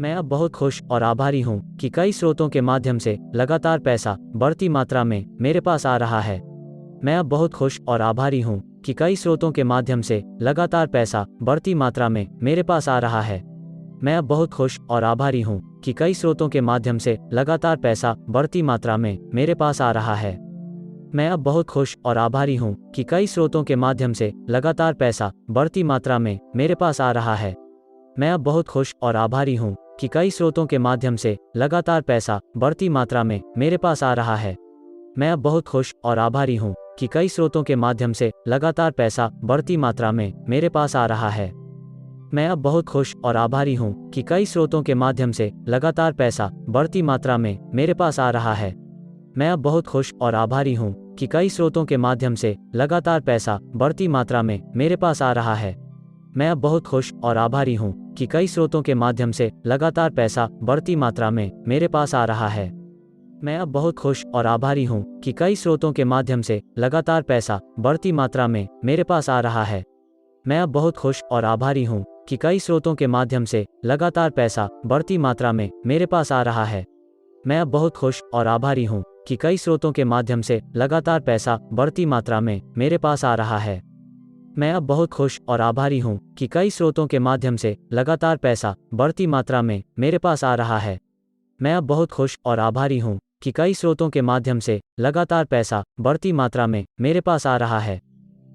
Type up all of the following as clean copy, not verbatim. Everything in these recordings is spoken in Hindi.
मैं अब बहुत खुश और आभारी हूँ कि कई स्रोतों के माध्यम से लगातार पैसा बढ़ती मात्रा में मेरे पास आ रहा है। मैं अब बहुत खुश और आभारी हूँ कि कई स्रोतों के माध्यम से लगातार पैसा बढ़ती मात्रा में मेरे पास आ रहा है। मैं अब बहुत खुश और आभारी हूँ कि कई स्रोतों के माध्यम से लगातार पैसा बढ़ती मात्रा में मेरे पास आ रहा है। मैं अब बहुत खुश और आभारी हूँ कि कई स्रोतों के माध्यम से लगातार पैसा बढ़ती मात्रा में मेरे पास आ रहा है। मैं अब बहुत खुश और आभारी हूँ कि कई स्रोतों के माध्यम से लगातार पैसा बढ़ती मात्रा में मेरे पास आ रहा है। मैं अब बहुत खुश और आभारी हूँ कि कई स्रोतों के माध्यम से लगातार पैसा बढ़ती मात्रा में मेरे पास आ रहा है। मैं अब बहुत खुश और आभारी हूँ कि कई स्रोतों के माध्यम से लगातार पैसा बढ़ती मात्रा में मेरे पास आ रहा है। मैं अब बहुत खुश और आभारी हूँ कि कई स्रोतों के माध्यम से लगातार पैसा बढ़ती मात्रा में मेरे पास आ रहा है। मैं अब बहुत खुश और आभारी हूँ कि कई स्रोतों के माध्यम से लगातार पैसा बढ़ती मात्रा में मेरे पास आ रहा है। मैं अब बहुत खुश और आभारी हूँ कि कई स्रोतों के माध्यम से लगातार पैसा बढ़ती मात्रा में मेरे पास आ रहा है। मैं अब बहुत खुश और आभारी हूँ कि कई स्रोतों के माध्यम से लगातार पैसा बढ़ती मात्रा में मेरे पास आ रहा है। मैं अब बहुत खुश और आभारी हूँ कि कई स्रोतों के माध्यम से लगातार पैसा बढ़ती मात्रा में मेरे पास आ रहा है। मैं अब बहुत खुश और आभारी हूँ कि कई स्रोतों के माध्यम से लगातार पैसा बढ़ती मात्रा में मेरे पास आ रहा है। मैं अब बहुत खुश और आभारी हूँ कि कई स्रोतों के माध्यम से लगातार पैसा बढ़ती मात्रा में मेरे पास आ रहा है। मैं अब बहुत खुश और आभारी हूँ कि कई स्रोतों के माध्यम से लगातार पैसा बढ़ती मात्रा में मेरे पास आ रहा है।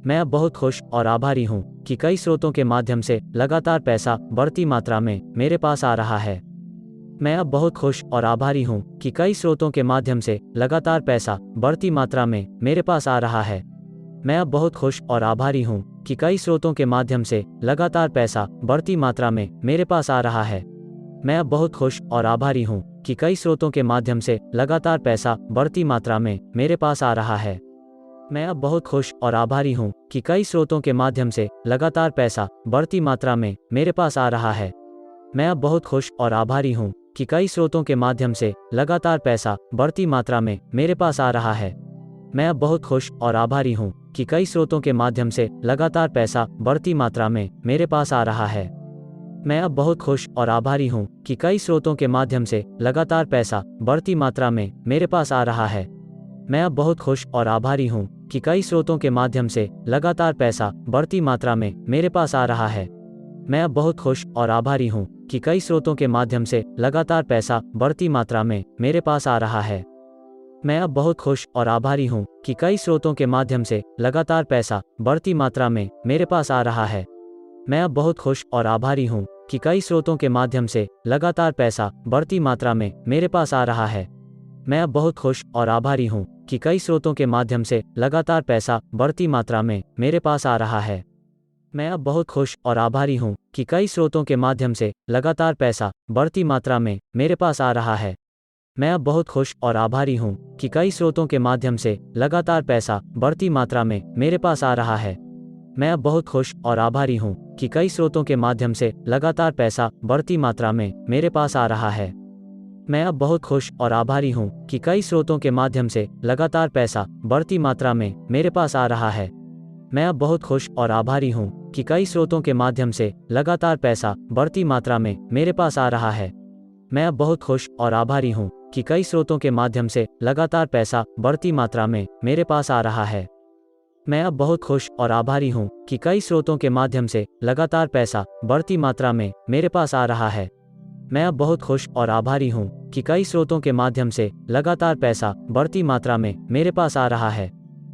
मैं अब बहुत खुश और आभारी हूँ कि कई स्रोतों के माध्यम से लगातार पैसा बढ़ती मात्रा में मेरे पास आ रहा है। मैं अब बहुत खुश और आभारी हूँ कि कई स्रोतों के माध्यम से लगातार पैसा बढ़ती मात्रा में मेरे पास आ रहा है। मैं अब बहुत खुश और आभारी हूँ कि कई स्रोतों के माध्यम से लगातार पैसा बढ़ती मात्रा में मेरे पास आ रहा है। मैं अब बहुत खुश और आभारी हूँ कि कई स्रोतों के माध्यम से लगातार पैसा बढ़ती मात्रा में मेरे पास आ रहा है। मैं अब बहुत खुश और आभारी हूँ कि कई स्रोतों के माध्यम से लगातार पैसा बढ़ती मात्रा में मेरे पास आ रहा है। मैं अब बहुत खुश और आभारी हूँ कि कई स्रोतों के माध्यम से लगातार पैसा बढ़ती मात्रा में मेरे पास आ रहा है। मैं अब बहुत खुश और आभारी हूँ कि कई स्रोतों के माध्यम से लगातार पैसा बढ़ती मात्रा में मेरे पास आ रहा है। मैं अब बहुत खुश और आभारी हूँ कि कई स्रोतों के माध्यम से लगातार पैसा बढ़ती मात्रा में मेरे पास आ रहा है। मैं अब बहुत खुश और आभारी हूँ कि कई स्रोतों के माध्यम से लगातार पैसा बढ़ती मात्रा में मेरे पास आ रहा है। मैं अब बहुत खुश और आभारी हूँ कि कई स्रोतों के माध्यम से लगातार पैसा बढ़ती मात्रा में मेरे पास आ रहा है। मैं अब बहुत खुश और आभारी हूँ कि कई स्रोतों के माध्यम से लगातार पैसा बढ़ती मात्रा में मेरे पास आ रहा है। मैं अब बहुत खुश और आभारी हूँ कि कई स्रोतों के माध्यम से लगातार पैसा बढ़ती मात्रा में मेरे पास आ रहा है। मैं अब बहुत खुश और आभारी हूँ कि कई स्रोतों के माध्यम से लगातार पैसा बढ़ती मात्रा में मेरे पास आ रहा है। मैं अब बहुत खुश और आभारी हूँ कि कई स्रोतों के माध्यम से लगातार पैसा बढ़ती मात्रा में मेरे पास आ रहा है। मैं अब बहुत खुश और आभारी हूँ कि कई स्रोतों के माध्यम से लगातार पैसा बढ़ती मात्रा में मेरे पास आ रहा है। मैं अब बहुत खुश और आभारी हूँ कि कई स्रोतों के माध्यम से लगातार पैसा बढ़ती मात्रा में मेरे पास आ रहा है। मैं अब बहुत खुश और आभारी हूँ कि कई स्रोतों के माध्यम से लगातार पैसा बढ़ती मात्रा में मेरे पास आ रहा है। मैं अब बहुत खुश और आभारी हूँ कि कई स्रोतों के माध्यम से लगातार पैसा बढ़ती मात्रा में मेरे पास आ रहा है। मैं अब बहुत खुश और आभारी हूँ कि कई स्रोतों के माध्यम से लगातार पैसा बढ़ती मात्रा में मेरे पास आ रहा है। मैं अब बहुत खुश और आभारी हूँ कि कई स्रोतों के माध्यम से लगातार पैसा बढ़ती मात्रा में मेरे पास आ रहा है।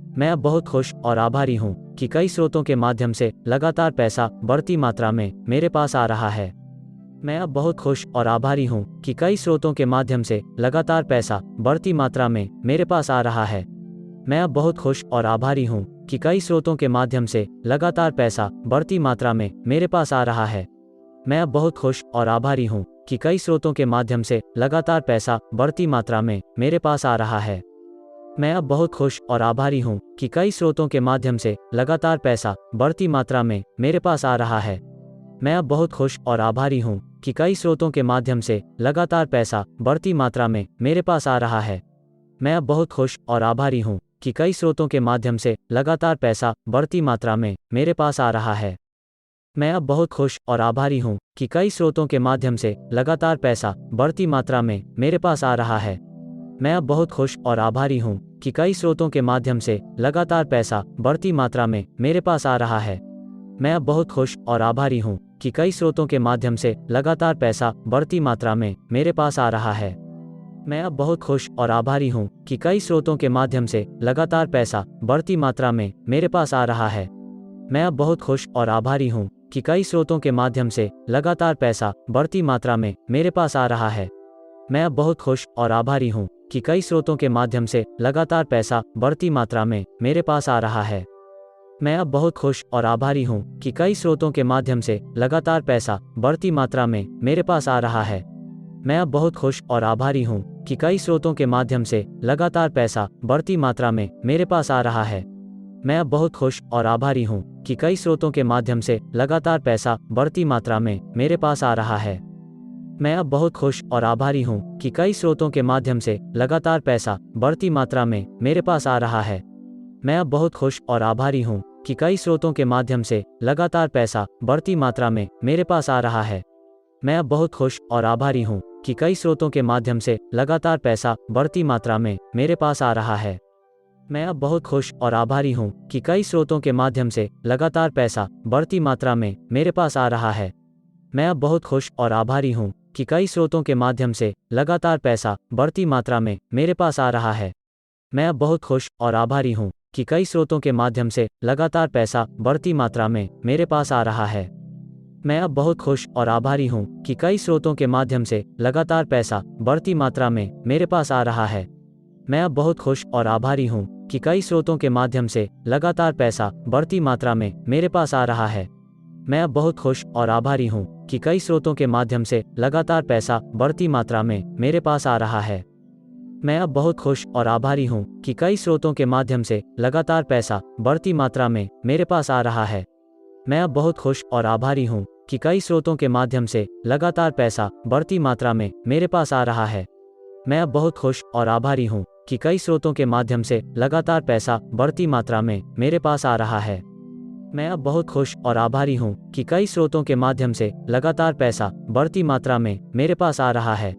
मैं अब बहुत खुश और आभारी हूँ कि कई स्रोतों के माध्यम से लगातार पैसा बढ़ती मात्रा में मेरे पास आ रहा है। मैं अब बहुत खुश और आभारी हूँ कि कई स्रोतों के माध्यम से लगातार पैसा बढ़ती मात्रा में मेरे पास आ रहा है। मैं अब बहुत खुश और आभारी हूँ कि कई स्रोतों के माध्यम से लगातार पैसा बढ़ती मात्रा में मेरे पास आ रहा है। मैं अब बहुत खुश और आभारी हूँ कि कई स्रोतों के माध्यम से लगातार पैसा बढ़ती मात्रा में मेरे पास आ रहा है। मैं अब बहुत खुश और आभारी हूँ कि कई स्रोतों के माध्यम से लगातार पैसा बढ़ती मात्रा में मेरे पास आ रहा है। मैं अब बहुत खुश और आभारी हूँ कि कई स्रोतों के माध्यम से लगातार पैसा बढ़ती मात्रा में मेरे पास आ रहा है। मैं अब बहुत खुश और आभारी हूँ कि कई स्रोतों के माध्यम से लगातार पैसा बढ़ती मात्रा में मेरे पास आ रहा है। मैं अब बहुत खुश और आभारी हूँ कि कई स्रोतों के माध्यम से लगातार पैसा बढ़ती मात्रा में मेरे पास आ रहा है। मैं अब बहुत खुश और आभारी हूँ कि कई स्रोतों के माध्यम से लगातार पैसा बढ़ती मात्रा में मेरे पास आ रहा है। मैं अब बहुत खुश और आभारी हूँ कि कई स्रोतों के माध्यम से लगातार पैसा बढ़ती मात्रा में मेरे पास आ रहा है। मैं अब बहुत खुश और आभारी हूँ कि कई स्रोतों के माध्यम से लगातार पैसा बढ़ती मात्रा में मेरे पास आ रहा है। मैं अब बहुत खुश और आभारी हूँ कि कई स्रोतों के माध्यम से लगातार पैसा बढ़ती मात्रा में मेरे पास आ रहा है। मैं अब बहुत खुश और आभारी हूँ कि कई स्रोतों के माध्यम से लगातार पैसा बढ़ती मात्रा में मेरे पास आ रहा है। मैं अब बहुत खुश और आभारी हूँ कि कई स्रोतों के माध्यम से लगातार पैसा बढ़ती मात्रा में मेरे पास आ रहा है। मैं अब बहुत खुश और आभारी हूँ कि कई स्रोतों के माध्यम से लगातार पैसा बढ़ती मात्रा में मेरे पास आ रहा है। मैं अब बहुत खुश और आभारी हूँ कि कई स्रोतों के माध्यम से लगातार पैसा बढ़ती मात्रा में मेरे पास आ रहा है। मैं अब बहुत खुश और आभारी हूँ कि कई स्रोतों के माध्यम से लगातार पैसा बढ़ती मात्रा में मेरे पास आ रहा है। मैं अब बहुत खुश और आभारी हूँ कि कई स्रोतों के माध्यम से लगातार पैसा बढ़ती मात्रा में मेरे पास आ रहा है। मैं अब बहुत खुश और आभारी हूँ कि कई स्रोतों के माध्यम से लगातार पैसा बढ़ती मात्रा में मेरे पास आ रहा है। मैं अब बहुत खुश और आभारी हूँ कि कई स्रोतों के माध्यम से लगातार पैसा बढ़ती मात्रा में मेरे पास आ रहा है। मैं अब बहुत खुश और आभारी हूँ कि कई स्रोतों के माध्यम से लगातार पैसा बढ़ती मात्रा में मेरे पास आ रहा है। मैं अब बहुत खुश और आभारी हूँ कि कई स्रोतों के माध्यम से लगातार पैसा बढ़ती मात्रा में मेरे पास आ रहा है। मैं अब बहुत खुश और आभारी हूँ कि कई स्रोतों के माध्यम से लगातार पैसा बढ़ती मात्रा में मेरे पास आ रहा है। मैं अब बहुत खुश और आभारी हूँ कि कई स्रोतों के माध्यम से लगातार पैसा बढ़ती मात्रा में मेरे पास आ रहा है। मैं अब बहुत खुश और आभारी हूँ कि कई स्रोतों के माध्यम से लगातार पैसा बढ़ती मात्रा में मेरे पास आ रहा है। मैं अब बहुत खुश और आभारी हूँ कि कई स्रोतों के माध्यम से लगातार पैसा बढ़ती मात्रा में मेरे पास आ रहा है। मैं अब बहुत खुश और आभारी हूँ कि कई स्रोतों के माध्यम से लगातार पैसा बढ़ती मात्रा में मेरे पास आ रहा है। मैं अब बहुत खुश और आभारी हूँ कि कई स्रोतों के माध्यम से लगातार पैसा बढ़ती मात्रा में मेरे पास आ रहा है। मैं अब बहुत खुश और आभारी हूँ कि कई स्रोतों के माध्यम से लगातार पैसा बढ़ती मात्रा में मेरे पास आ रहा है। मैं अब बहुत खुश और आभारी हूँ कि कई स्रोतों के माध्यम से लगातार पैसा बढ़ती मात्रा में मेरे पास आ रहा है।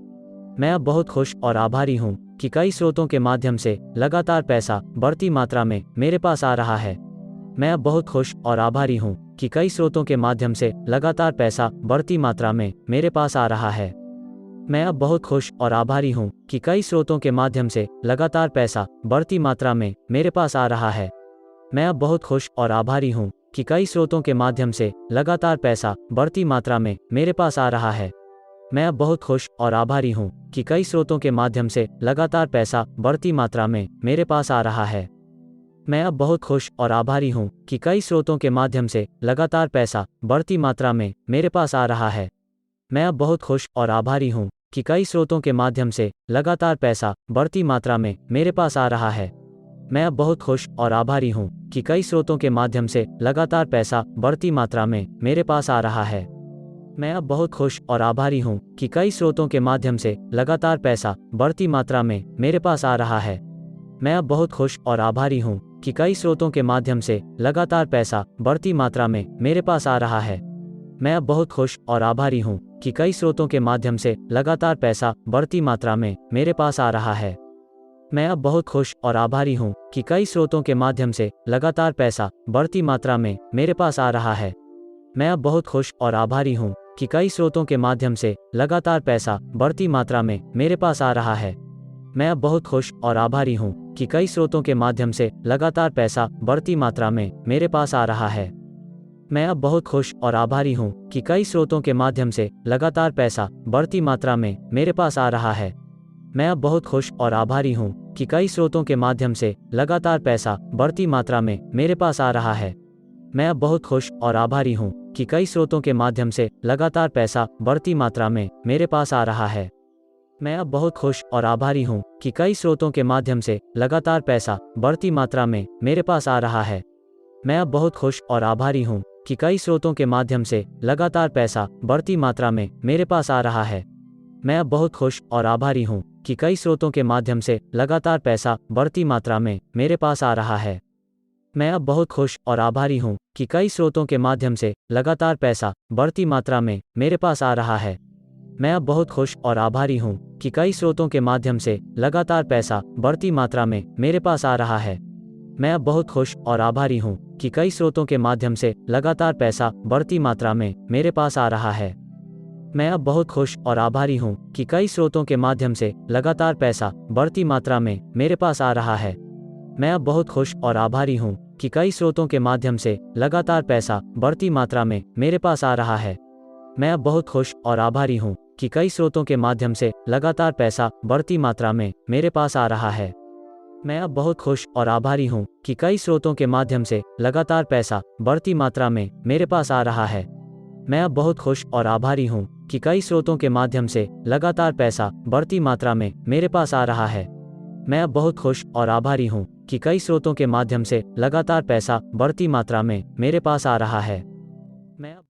मैं अब बहुत खुश और आभारी हूँ कि कई स्रोतों के माध्यम से लगातार पैसा बढ़ती मात्रा में मेरे पास आ रहा है। मैं अब बहुत खुश और आभारी हूँ कि कई स्रोतों के माध्यम से लगातार पैसा बढ़ती मात्रा में मेरे पास आ रहा है। मैं अब बहुत खुश और आभारी हूँ कि कई स्रोतों के माध्यम से लगातार पैसा बढ़ती मात्रा में मेरे पास आ रहा है। मैं अब बहुत खुश और आभारी हूँ कि कई स्रोतों के माध्यम से लगातार पैसा बढ़ती मात्रा में मेरे पास आ रहा है। मैं अब बहुत खुश और आभारी हूँ कि कई स्रोतों के माध्यम से लगातार पैसा बढ़ती मात्रा में मेरे पास आ रहा है। मैं अब बहुत खुश और आभारी हूँ कि कई स्रोतों के माध्यम से लगातार पैसा बढ़ती मात्रा में मेरे पास आ रहा है। मैं अब बहुत खुश और आभारी हूँ कि कई स्रोतों के माध्यम से लगातार पैसा बढ़ती मात्रा में मेरे पास आ रहा है। मैं अब बहुत खुश और आभारी हूँ कि कई स्रोतों के माध्यम से लगातार पैसा बढ़ती मात्रा में मेरे पास आ रहा है। मैं अब बहुत खुश और आभारी हूँ कि कई स्रोतों के माध्यम से लगातार पैसा बढ़ती मात्रा में मेरे पास आ रहा है। मैं अब बहुत खुश और आभारी हूँ कि कई स्रोतों के माध्यम से लगातार पैसा बढ़ती मात्रा में मेरे पास आ रहा है। मैं अब बहुत खुश और आभारी हूँ कि कई स्रोतों के माध्यम से लगातार पैसा बढ़ती मात्रा में मेरे पास आ रहा है। मैं अब बहुत खुश और आभारी हूँ कि कई स्रोतों के माध्यम से लगातार पैसा बढ़ती मात्रा में मेरे पास आ रहा है। मैं अब बहुत खुश और आभारी हूँ कि कई स्रोतों के माध्यम से लगातार पैसा बढ़ती मात्रा में मेरे पास आ रहा है। मैं अब बहुत खुश और आभारी हूँ कि कई स्रोतों के माध्यम से लगातार पैसा बढ़ती मात्रा में मेरे पास आ रहा है। मैं अब बहुत खुश और आभारी हूँ कि कई स्रोतों के माध्यम से लगातार पैसा बढ़ती मात्रा में मेरे पास आ रहा है। मैं अब बहुत खुश और आभारी हूँ कि कई स्रोतों के माध्यम से लगातार पैसा बढ़ती मात्रा में मेरे पास आ रहा है। मैं अब बहुत खुश और आभारी हूँ कि कई स्रोतों के माध्यम से लगातार पैसा बढ़ती मात्रा में मेरे पास आ रहा है। मैं अब बहुत खुश और आभारी हूँ कि कई स्रोतों के माध्यम से लगातार पैसा बढ़ती मात्रा में मेरे पास आ रहा है। मैं अब बहुत खुश और आभारी हूँ कि कई स्रोतों के माध्यम से लगातार पैसा बढ़ती मात्रा में मेरे पास आ रहा है। मैं अब बहुत खुश और आभारी हूँ कि कई स्रोतों के माध्यम से लगातार पैसा बढ़ती मात्रा में मेरे पास आ रहा है। मैं अब बहुत खुश और आभारी हूँ कि कई स्रोतों के माध्यम से लगातार पैसा बढ़ती मात्रा में मेरे पास आ रहा है। मैं अब बहुत खुश और आभारी हूँ कि कई स्रोतों के माध्यम से लगातार पैसा बढ़ती मात्रा में मेरे पास आ रहा है। मैं अब बहुत खुश और आभारी हूँ कि कई स्रोतों के माध्यम से लगातार पैसा बढ़ती मात्रा में मेरे पास आ रहा है। मैं अब बहुत खुश और आभारी हूँ कि कई स्रोतों के माध्यम से लगातार पैसा बढ़ती मात्रा में मेरे पास आ रहा है। मैं अब बहुत खुश और आभारी हूँ कि कई स्रोतों के माध्यम से लगातार पैसा बढ़ती मात्रा में मेरे पास आ रहा है। मैं अब बहुत खुश और आभारी हूँ कि कई स्रोतों के माध्यम से लगातार पैसा बढ़ती मात्रा में मेरे पास आ रहा है। मैं अब बहुत खुश और आभारी हूँ कि कई स्रोतों के माध्यम से लगातार पैसा बढ़ती मात्रा में मेरे पास आ रहा है। मैं अब बहुत खुश और आभारी हूँ कि कई स्रोतों के माध्यम से लगातार पैसा बढ़ती मात्रा में मेरे पास आ रहा है। मैं अब